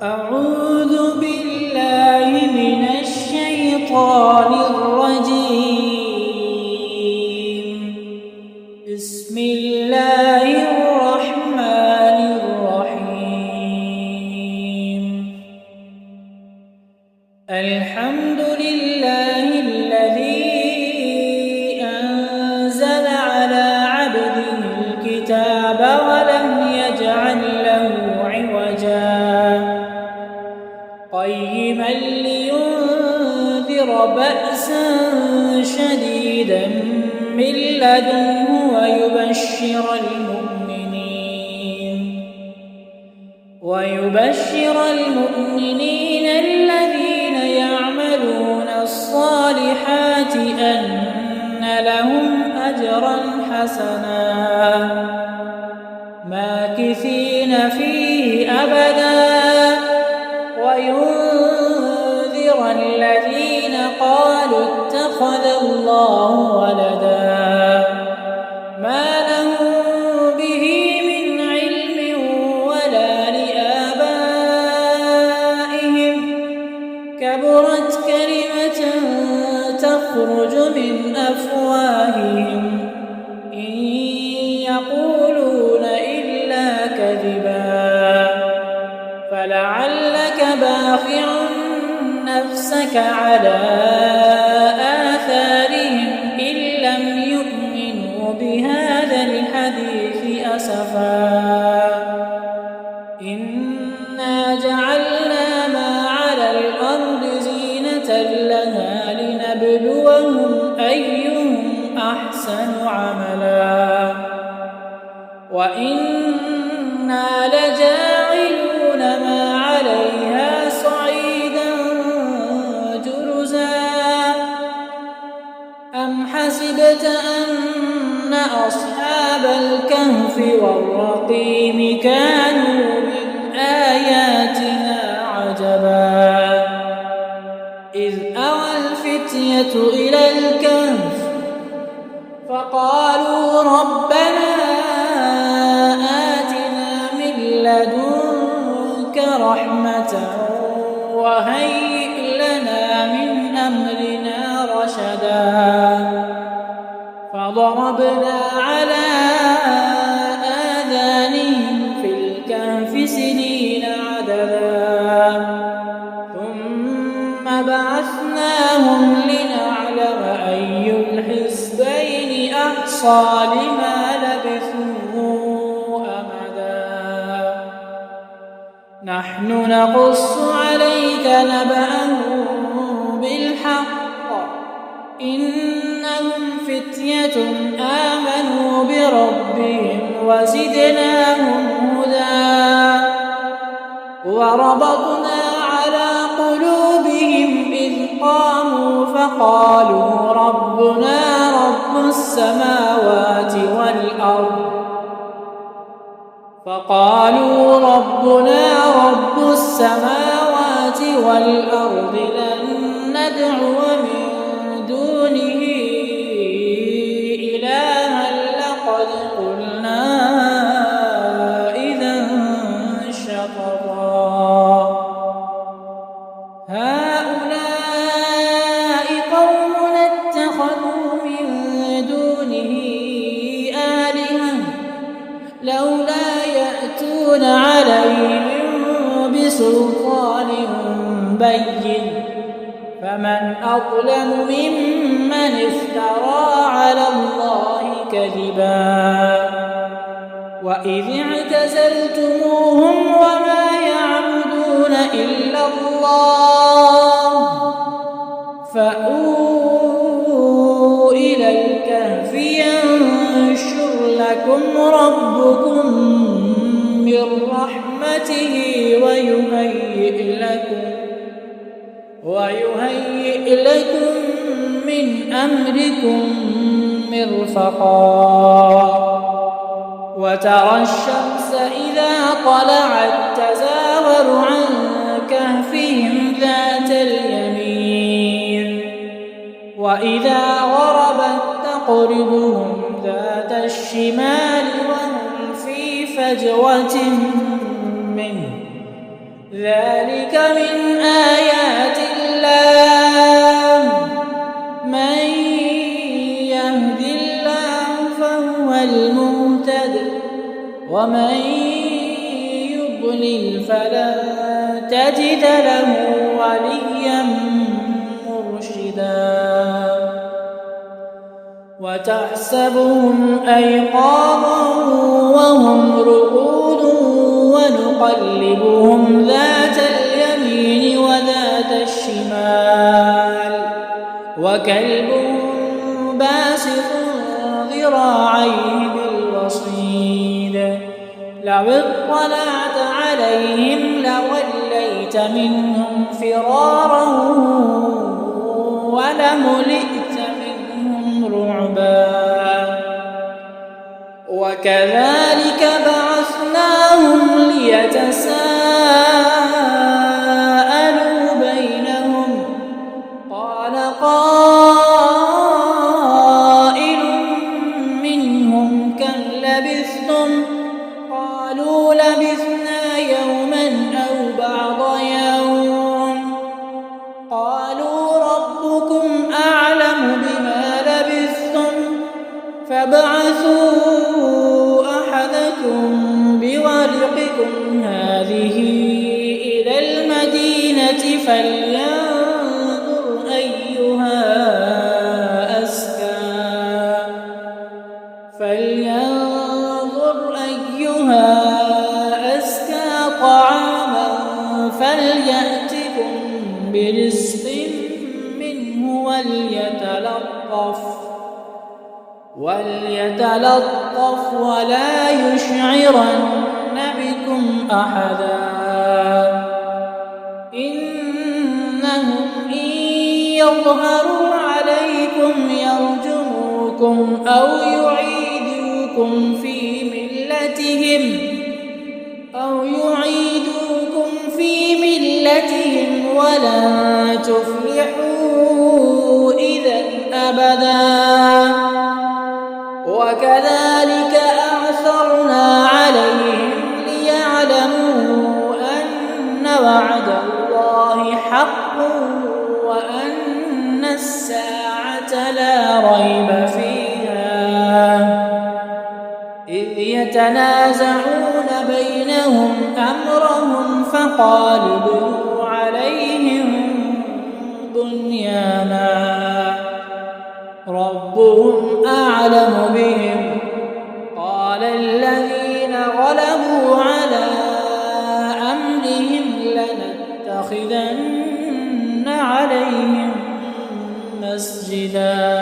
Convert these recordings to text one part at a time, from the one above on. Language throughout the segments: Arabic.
أعوذ بالله من الشيطان الرجيم. بسم الله الرحمن الرحيم. الحمد لله الذي أنزل على عبده الكتاب ولم يجعل له عوجا قيما لينذر بأسا شديدا من لدنه ويبشر المؤمنين الذين يعملون الصالحات أن لهم أجرا حسنا ماكثين فيه أبدا وينذر الذين قالوا اتخذ الله ولدا ما لهم به من علم ولا لآبائهم كبرت كلمة تخرج من أفواههم إن يقولون إلا كذبا فلعلك باخع نفسك على آثارهم إن لم يؤمنوا بهذا الحديث أسفا إنا جعلنا ما على الأرض زينة لها لنبلوهم أيهم أحسن عملا وإنا لجاعلون ما عليها صعيدا جرزا أم حسبت أن أصحاب الكهف والرقيم كانوا من آياتنا عجبا إذ أوى الفتية إلى الكهف فقالوا ربنا آتنا من لدنك رحمة وهيئ لنا من أمرنا رشدا فضربنا على آذانهم في الكهف سنين عددا ثم بعثناهم لنعلم أي الحزبين أحصى لما لبثوا أمدا نحن نقص عليك نبأهم بالحق إنهم فتية آمنوا بربهم وزدناهم هدى وربطنا على قلوبهم إذ قاموا فقالوا ربنا رب السماوات والأرض لن ندعو من دونه إلها لقد قلنا إذا شططا هؤلاء قومنا اتخذوا من دونه آلهة لولا يأتون عليهم بسلطان بين فمن أظلم ممن افترى على الله كذبا وإذ اعتزلتموهم وما يعبدون إلا الله فأووا إلى الكهف ينشر لكم ربكم من رحمته ويهيئ لكم من أمركم مرفقا وترى الشمس إذا طلعت تزاور عن كهفهم ذات اليمين وإذا غربت تقرضهم ذات الشمال وهم في فجوة منه ذلك من آيات الله من يهد الله فهو المهتد ومن يضلل فلن تجد له وليا مرشدا وتحسبهم أيقاظا وهم رقود ونقلبهم ذات اليمين وذات الشمال وكلبهم باسط ذراعيه بالوصيد لو اطلعت عليهم لوليت منهم فرارا ولملئت منهم رعبا وكذلك بعثناهم ليتساءلوا بينهم قال قائل منهم كم لبثتم قالوا لبثنا يوما أو بعض يوم قالوا ربكم أعلم بما لبثتم فابعثوا أحدكم بورقكم هذه إلى المدينة فلينظر أيها أزكى طعاما فليأتكم برزق منه وليتلطف ولا يشعرن بكم أحدا إنهم إن يظهروا عليكم يرجموكم أو يعيدوكم في ملتهم ولن تفلحوا إذا أبدا وكذلك أعثرنا عليهم ليعلموا أن وعد الله حق وأن الساعة لا ريب فيها إذ يتنازعون بينهم أمرهم فقالوا ابنوا عليهم بنيانا ربهم أعلم بهم قال الذين غلبوا على أمرهم لنتخذن عليهم مسجدا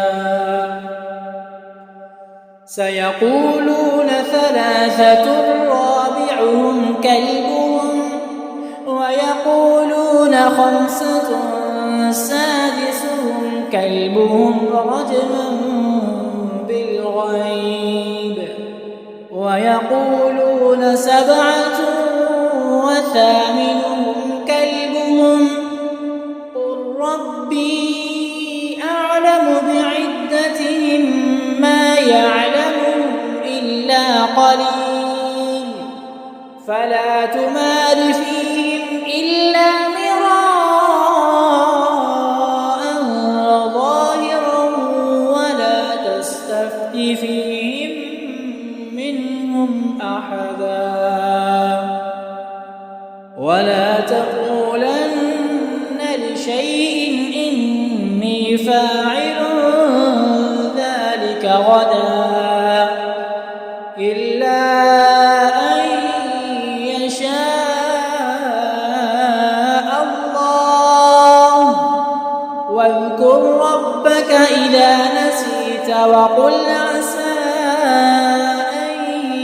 سيقولون ثلاثة رابعهم كلبهم ويقولون خمسة سادسهم كلبهم رجما بالغيب ويقولون سبعة وثامنهم كلبهم قل ربي أعلم بعدتهم ما يعلمهم إلا قليل فلا تمار فيهم إلا مراء ظاهرا ولا تستفت فيهم منهم أحدا ولا تقولن لشيء إني فاعل ذلك غدا إلا أن يشاء الله واذكر ربك إذا نسيت وقل عسى أن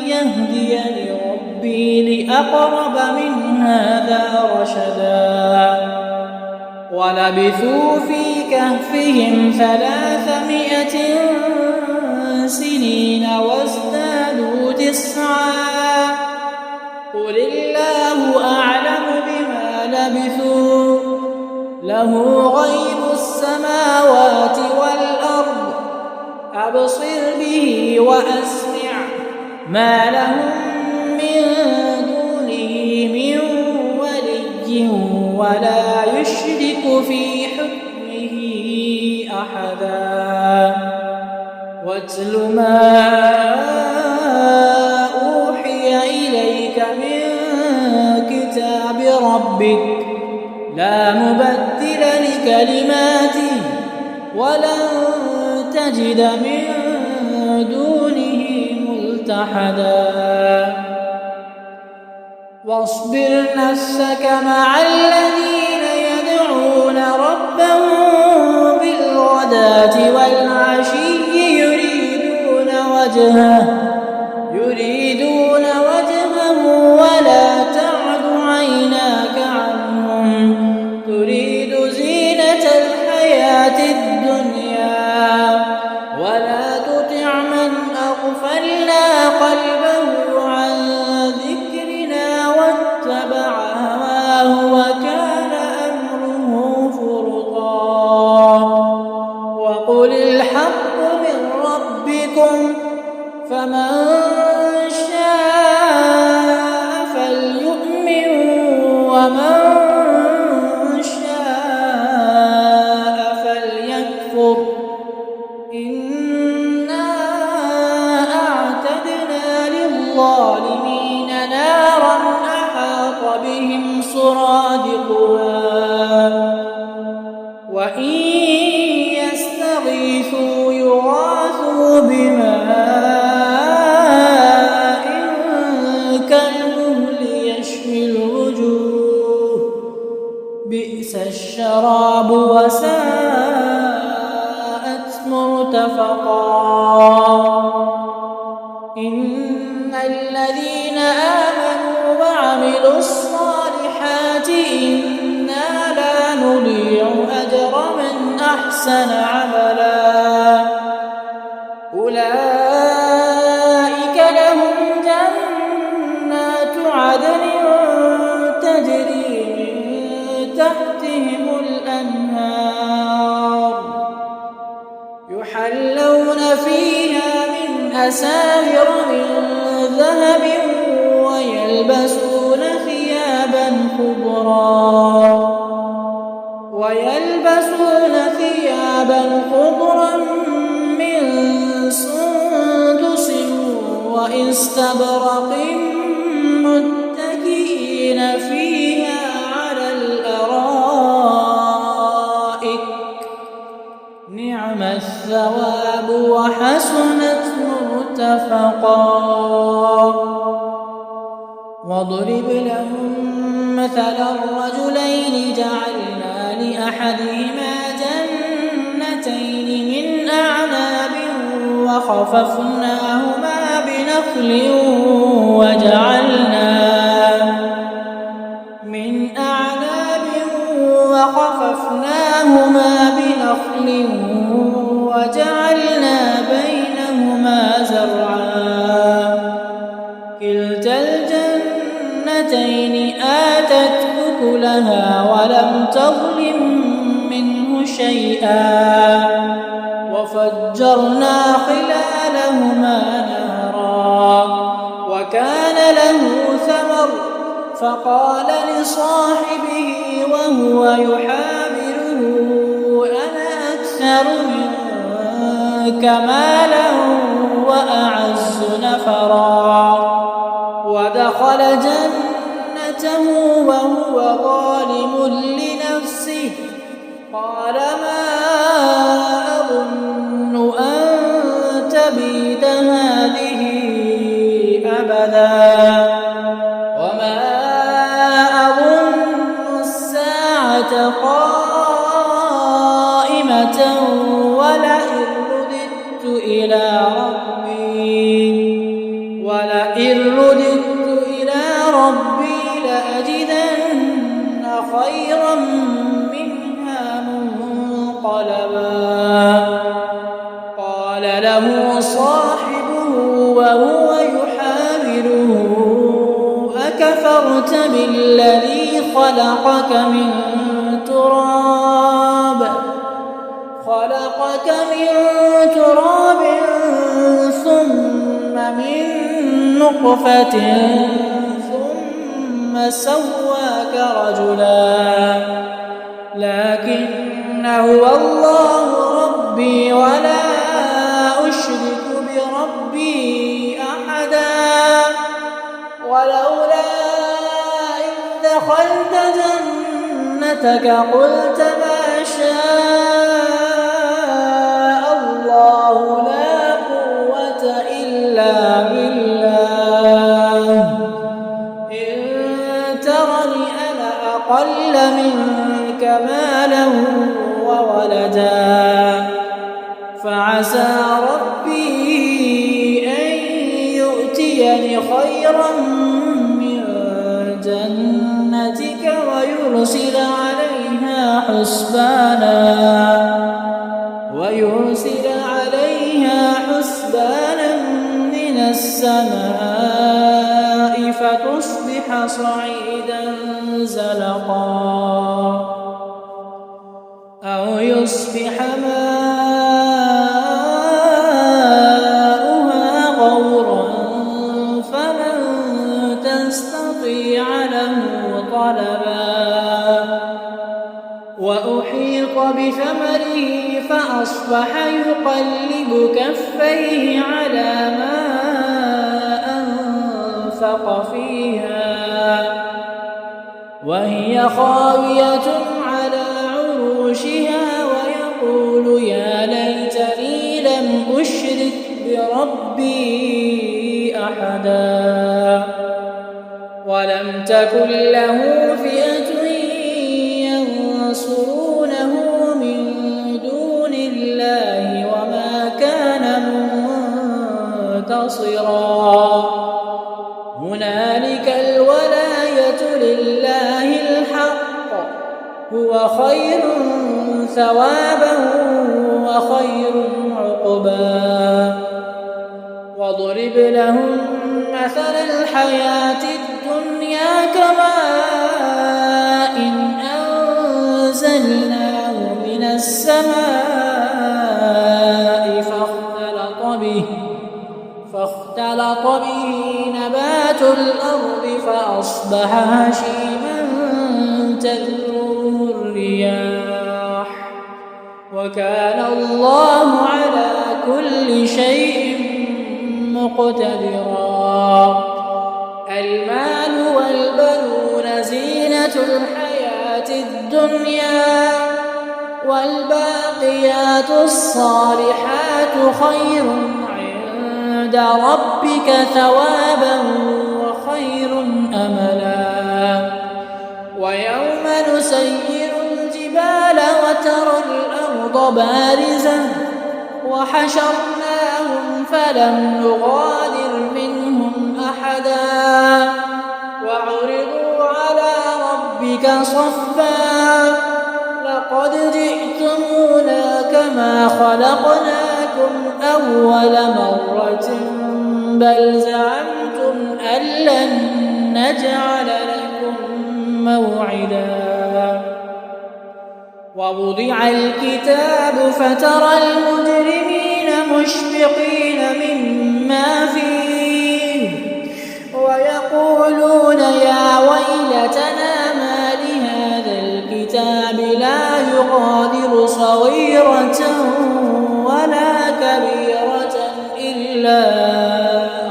يهديني ربي لأقرب من هذا رشدا ولبثوا في كهفهم 300 سنين وازدادوا 9 قل الله أعلم بما لبثوا له غيب السماوات والأرض أبصر به وأسمع ما لهم من دونه من ولي ولا يشرك في حكمه أحدا. واتل ما أوحي إليك من كتاب ربك لا مبدل لكلماته ولن تجد من دونه ملتحدا. واصبر نفسك مع الذين يدعون ربهم بالغداة والعشي يريدون وجهه ولا تعد عيناك عنهم تريد زينة الحياة الدنيا ولا تطع من أغفلنا قلبه عن ذكرنا واتبع هواه وكان أمره فرطا. وقل الحق من ربكم فمن شاء فليؤمن ومن شاء فليكفر إنا أعتدنا للظالمين نارا أحاط بهم سرادقها وإن يستغيثوا يغاثوا بماء كالمهل يشوي الوجوه بئس الشراب وساءت مرتفقا. إن الذين آمنوا وعملوا الصالحات إنا لا نضيع أجر من أحسن عملا. أولئك لهم جنات عدن تجري من تحتهم الأنهار يحلون فيها من أساور من ذهب ويلبسون ثيابا خضرا من سندس واستبرق متكئين فيها على الأرائك نعم الثواب وحسنت مرتفقا. واضرب لهم مثلا الرجلين جعلنا لأحدهما جنتين من أعناب وحففناهما بنخل وجعلنا بينهما زرعا كلتا الجنتين آتت أكلها ولم تظلم منه شيئا وفجرنا خلالهما نهرا وكان له ثمر فقال لصاحبه وهو يحاوره أنا أكثر منك مالا وأعز نفرا ودخل جنته وهو ظالم لنفسه قال ما أظن أن تبيد هذه أبدا وما أظن الساعة قائمة ولئن رددت إلى ربي لأجدن خيرا منها منقلبا قال له صاحبه وهو يحاوره أكفرت بالذي خلقك من تراب ثم من نطفة ثم ثم سواك رجلا لكن هو الله ربي ولا أشرك بربي أحدا ولولا إذ دخلت جنتك قلت ما شاء الله لا قوة إلا بالله إن ترني أنا أقل منك مالا وولدا فعسى ربي أن يؤتيني خيرا من جنتك ويرسل عليها حسبانا من السماء فتصبح صعيدا زلقا أو يصبح ماؤها غورا فلن تستطيع له طلبا وأحيط بثمره فأصبح يقلب كفيه على ما أنفق فيها وهي خاوية على عروشها ويقول يا ليتني لم أشرك بربي أحدا ولم تكن له فئة ينصرونه من دون الله وما كان منتصرا هنالك الولاية لله الحق هو خير ثوابا وخير عقبا واضرب لهم مثل الحياة الدنيا كماء أنزلناه من السماء فاختلط به نبات الأرض فأصبح هشيما تذروه الرياح وكان الله على كل شيء مقتدرا المال والبنون زينة الحياة الدنيا والباقيات الصالحات خير عند ربك ثوابا وخير أملا ويوم نسير الجبال وترى الأرض بارزة وحشرناهم فلم نغادر منهم أحدا وعرضوا على ربك صفا لقد جئتمونا كما خلقناكم أول مرة بل زعمتم أن لن نجعل لكم موعدا ووضع الكتاب فترى المجرمين مشفقين مما فيه ويقولون يا ويلتنا ما لهذا الكتاب لا يغادر صغيرة ولا كبيرة إلا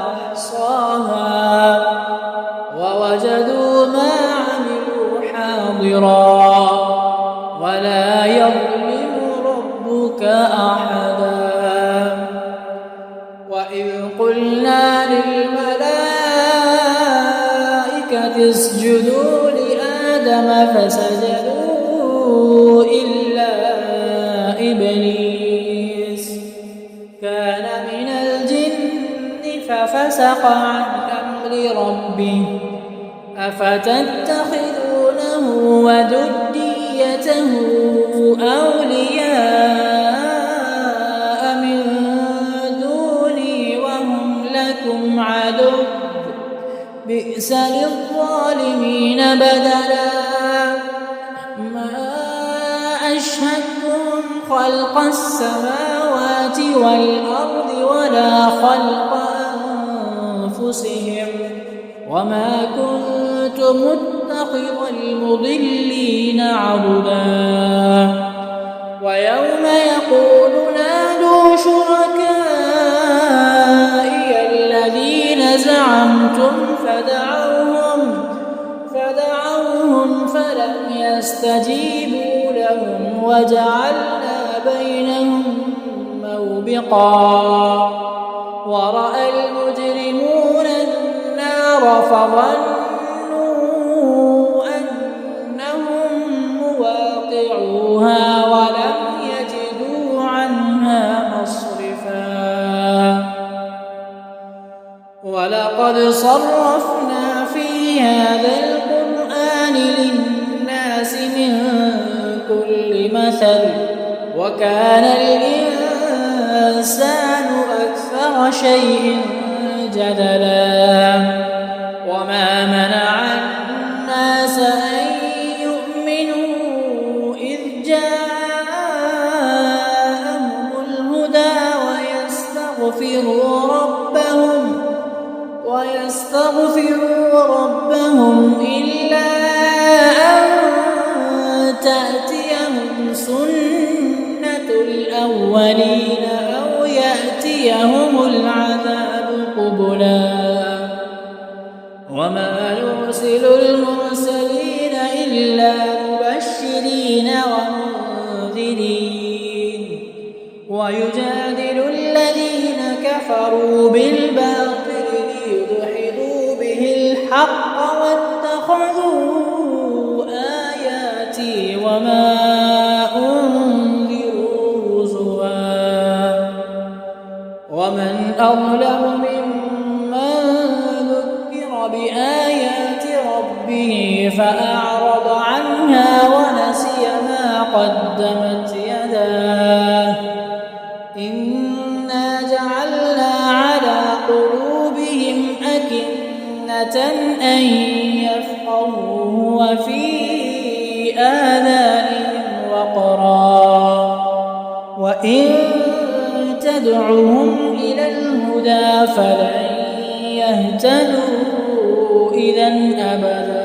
أحصاها ووجدوا ما عملوا حاضرا ولا يظلم ربك أحدا وإذ قلنا للملائكة اسجدوا لآدم فسجدوا إلا إبليس كان من الجن ففسق عن أمر ربه أفتتخذونه وذريته أولياء من دوني وهم لكم عدو بئس للظالمين بدلا ما أشهدتهم خلق السماوات والأرض ولا خلق أنفسهم وما كنت متخذ المضلين عضدا ويوم يقول نادوا شركائي الذين زعمتم فدعوهم فلم يستجيبوا لهم وجعلنا بينهم موبقا ورأى المجرمون النار فظنوا أنهم مواقعوها ولم يجدوا عنها مصرفا ولقد صرفنا في هذا القرآن للناس من كل مثل وكان الإنسان أكثر شيء جدلا وما منع الناس أن يؤمنوا إذ جاءهم الهدى ويستغفروا ربهم إلا أن تأتيهم سنة الأولين أو يأتيهم العذاب قبلا وما نرسل المرسلين إلا مبشرين ومنذرين ويجادل الذين كفروا بالباطل ليدحضوا به الحق واتخذوا آياتي وما أنذروا هزوا ومن أظلم ممن ذكر بآيات ربه فأعرض عنها ونسي ما قدمت يداه إنا جعلنا على قلوبهم أكنة أن يفقهوه وفي آذانهم وقرا وإن تدعوهم إلى الهدى فلن يهتدوا إذا أبدا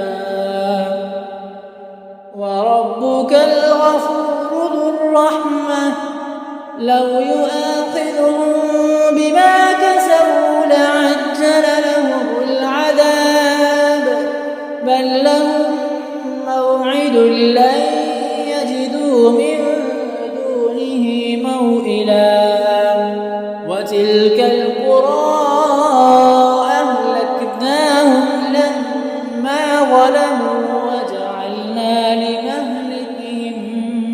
وربك الغفور ذو الرحمة لو يؤاخذهم بما كسبوا لعجل لهم العذاب بل لهم موعد لن يجدوا من دونه موئلا وتلك القرى أهلكناهم لما ظلموا وجعلنا لمهلكهم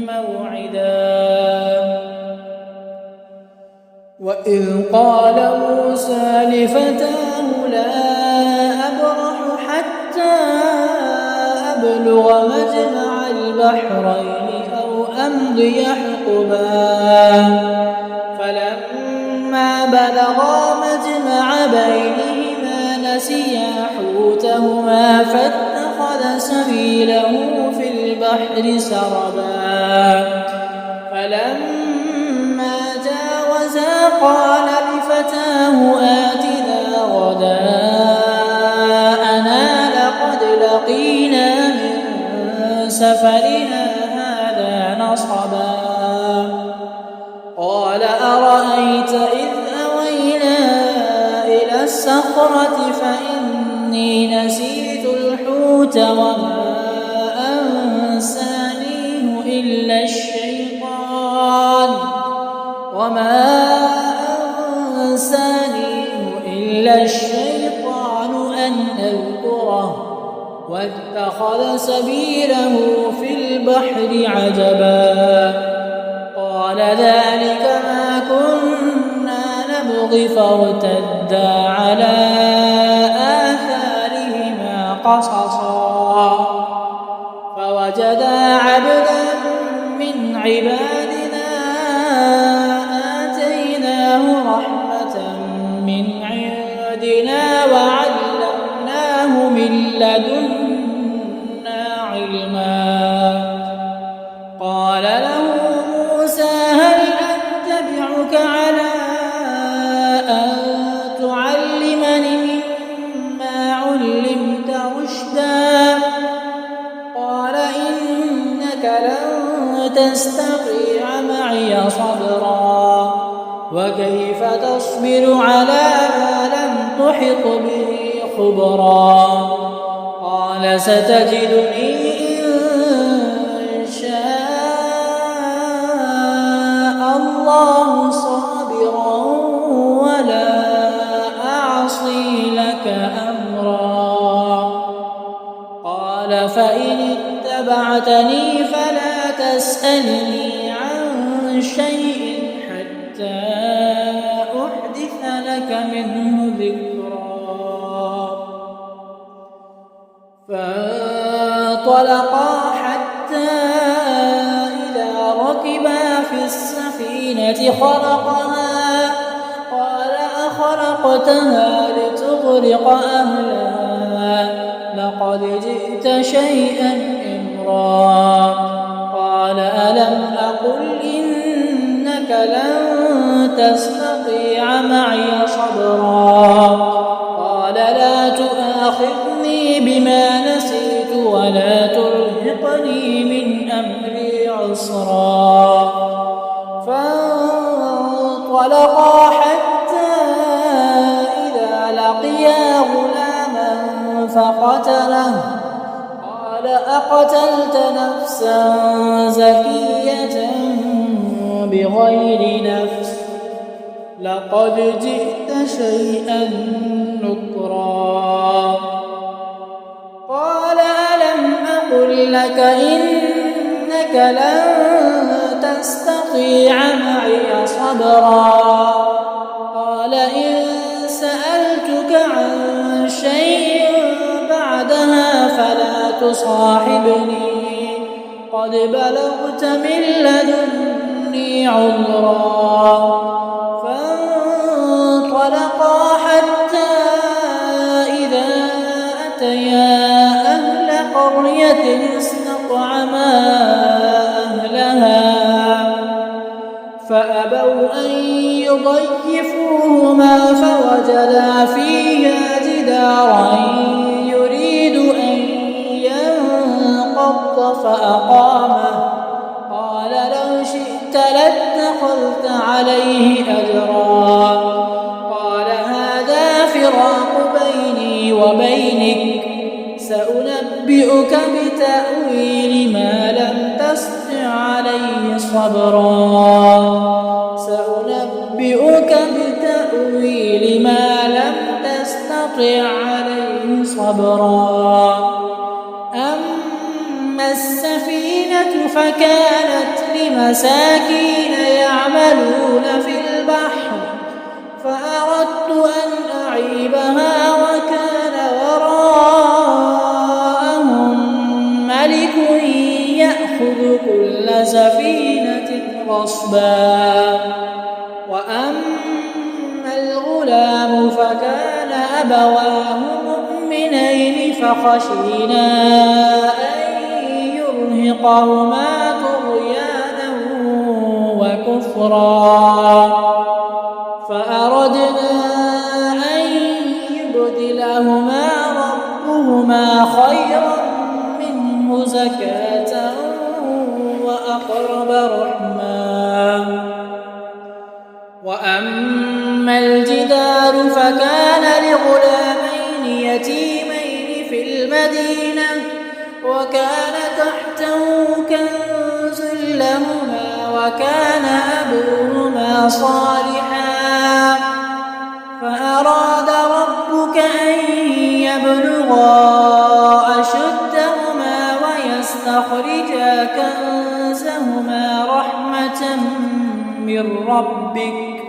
موعدا وإذ قال موسى لفتاه لا أبرح حتى أبلغ مجمع البحرين أو أمضي حقبا فلما بلغا مجمع بينهما نسيا حوتهما فاتخذ سبيله في البحر سربا فلما جاوزا قال لفتاه آتنا غداءنا لقد لقينا من سفرنا هذا نصبا قال أرأيت إذ أوينا إلى الصخرة فإني نسيت الحوت وما أنسانيه إلا الشيطان أن أذكره واتخذ سبيله في البحر عجبا قال ذلك ما كنا نبغي فارتدا على آثارهما قصصا فوجدا عبدا من عبادنا آتيناه رحمة من عندنا وعلمناه من لدنا علما قال له موسى هل أتبعك على أن تعلمني مما علمت رشدا إنك لن تستطيع معي صبرا وكيف تصبر على ما لم تحط به خبرا قال ستجدني إن شاء الله صابرا ولا أعصي لك أمرا قال فإن اتبعتني فلا تسألني عن شيء حتى أحدث لك منه ذكرا فانطلقا حتى إذا ركبا في السفينة خرقها قال أخرقتها لتغرق أهلها لقد جئت شيئا إمرا قال ألم أقل إنك لن تستطيع معي صبرا قال لا تؤاخذني بما نسيت ولا ترهقني من أمري عسرا فانطلقا حتى إذا لقيا غلاما فقتله قال أقتلت نفسا زكية بغير نفس لقد جئت شيئا نكرا قال ألم أقل لك إنك لن تستطيع معي صبرا قال إن سألتك عن شيء بعدها فلا تصاحبني قد بلغت من لدني عذرا فانطلقا حتى إذا أتيا أهل قرية استطعما أهلها فأبوا أن يضيفوهما فوجدا فيها جدارا يريد أن ينقض فأقامه قال لو شئت لاتخذت عليه أجرا قال هذا فراق بيني وبينك سأنبئك بتأويل ما لم تستطع عليه صبرا سأنبئك بتأويل ما لم تستطع عليه صبرا أما السفينة فكانت لمساكين يعملون في البحر فأردت أن أعيبها وكان وراءهم ملك يأخذ كل سفينة غصبا وأما الغلام فكان أبواه مؤمنين فخشينا أن يرهقهما طغيانا وكفرا فأردنا أن يبدلهما ربهما خيرا منه زكاة وأقرب رحما وأما الجدار فكان لغلامين يتيمين في المدينة وكان تحته كنز لهما وكان أبوهما صالحا فأراد ربك أن يبلغا أشدهما ويستخرجا كنزهما رحمة من ربك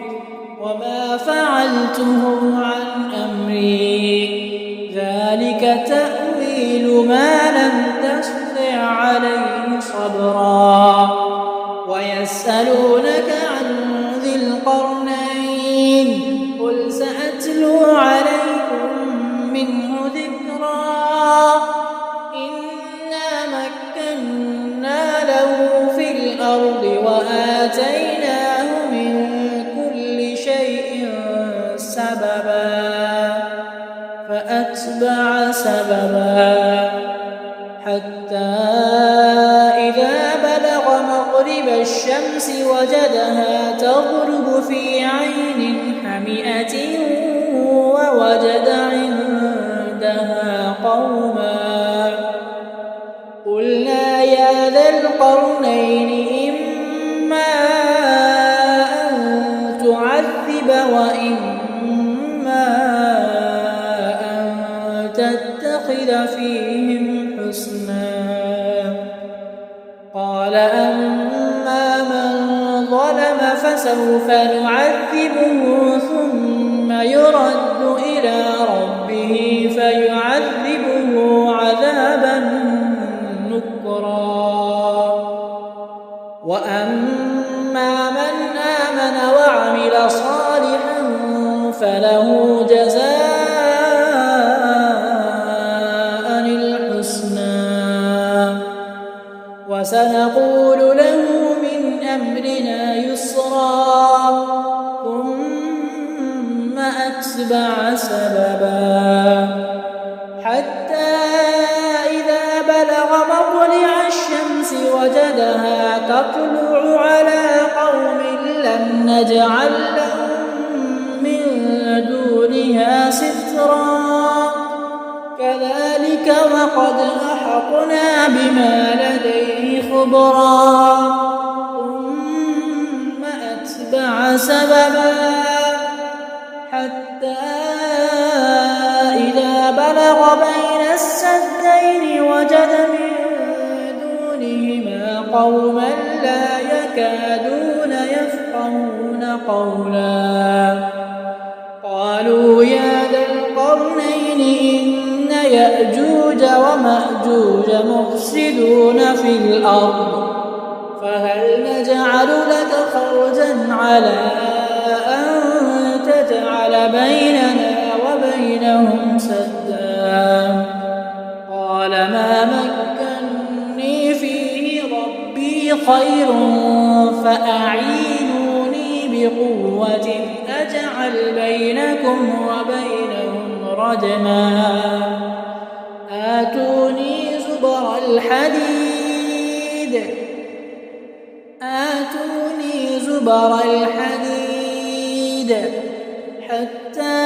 وما فعلته عن أمري ذلك تأويل ما لم تستطع عليه صبرا ويسألونك عن ذي القرنين قل سأتلو عليكم منه ذكرا إنا مكنا له في الأرض وآتيناه من كل شيء سببا فأتبع سببا حتى إذا مغرب الشمس وجدها تغرب في عين حمئة ووجد عندها قوما قلنا يا ذا القرنين إما أن تعذب وإما أن تتخذ فيهم حسنا قال أما من ظلم فسوف نعذبه ثم يرد إلى ربه فيعذبه عذابا نكرا وأما من آمن وعمل صالحا فله جزاء الحسنى وسنقول له من أمرنا يسرا ثم أتبع سببا حتى إذا بلغ مطلع الشمس وجدها تطلع على قوم لم نجعل لهم من دونها سترا كذلك وقد أحطنا بما لديه خبرا ثم أتبع سببا حتى إذا بلغ بين السدين وجد من دونهما قوما لا يكادون يفقهون قولا قالوا يا ذا القرنين إن يأجوج ومأجوج مفسدون في الأرض فهل نجعل لك خرجا على أن تجعل بيننا وبينهم سدا قال ما مكني فيه ربي خير فأعينوني بقوة أجعل بينكم وبينهم ردما آتوني زبر الحديد حتى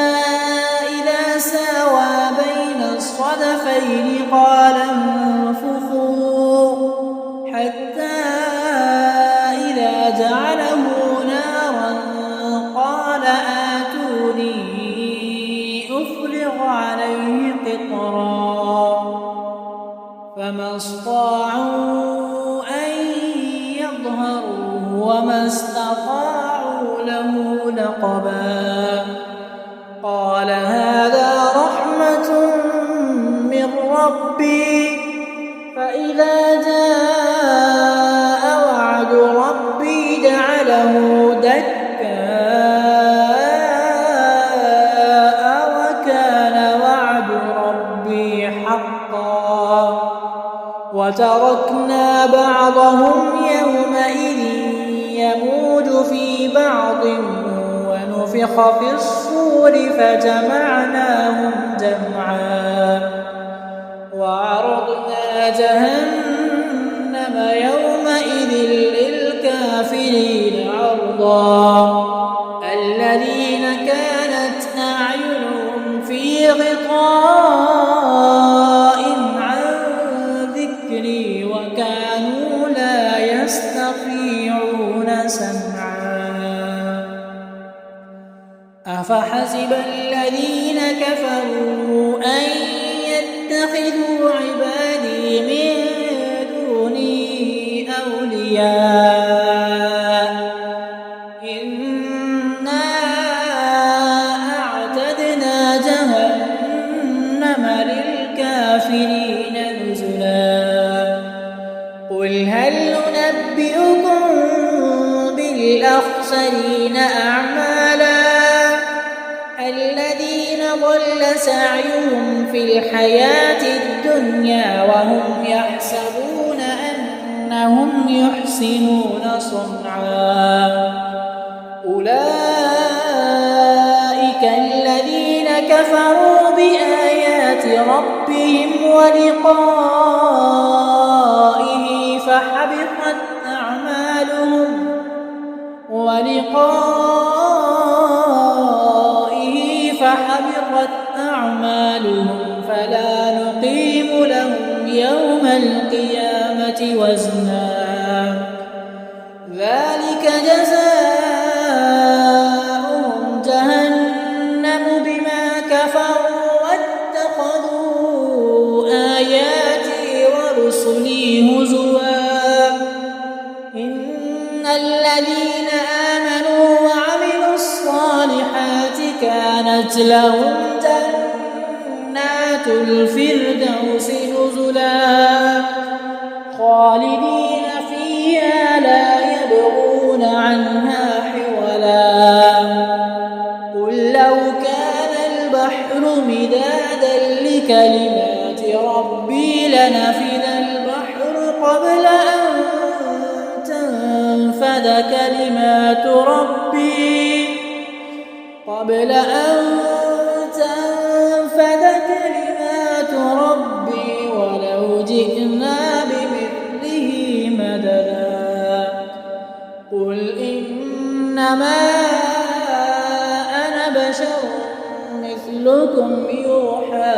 إذا ساوى بين الصدفين قال انفخوا حتى إذا جعله نارا قال آتوني أفرغ عليه قطرا فما استطاعوا أن يظهروه وما استطاعوا له نقبا قال هذا رحمة من ربي فإذا جاء وعد ربي جعله دكاء وكان وعد ربي حقا وتركنا بعضهم يومئذ يموج في بعض ونفخ في الصور فجمعناهم جمعا وعرضنا جهنم يومئذ للكافرين عرضا الذين كانت أعينهم في غطاء عن ذكري وكانوا لا يستطيعون سمعا أفحسب الذين كفروا أن يتخذوا عبادي من دوني أولياء إنا أعتدنا جهنم للكافرين نزلا قل هل ننبئكم بالأخسرين أعمالا الذين ضل سعيهم في الحياة الدنيا وهم يحسبون أنهم يحسنون صنعا أولئك الذين كفروا بآيات ربهم ولقائه فحبطت أعمالهم لقائه فحبطت أعمالهم فلا نقيم لهم يوم القيامة وزنا ذلك جزاؤهم جهنم بما كفروا واتخذوا آياتي ورسلي هزوا إن الذين آمنوا وعملوا الصالحات كانت لهم جنات الفردوس نزلا خالدين فيها لا يبغون عنها حولا قل لو كان البحر مدادا لكلمات ربي لنفد البحر قبل أن تنفد كلمات ربي ولو جئنا بمثله مددا قل إنما أنا بشر مثلكم يوحى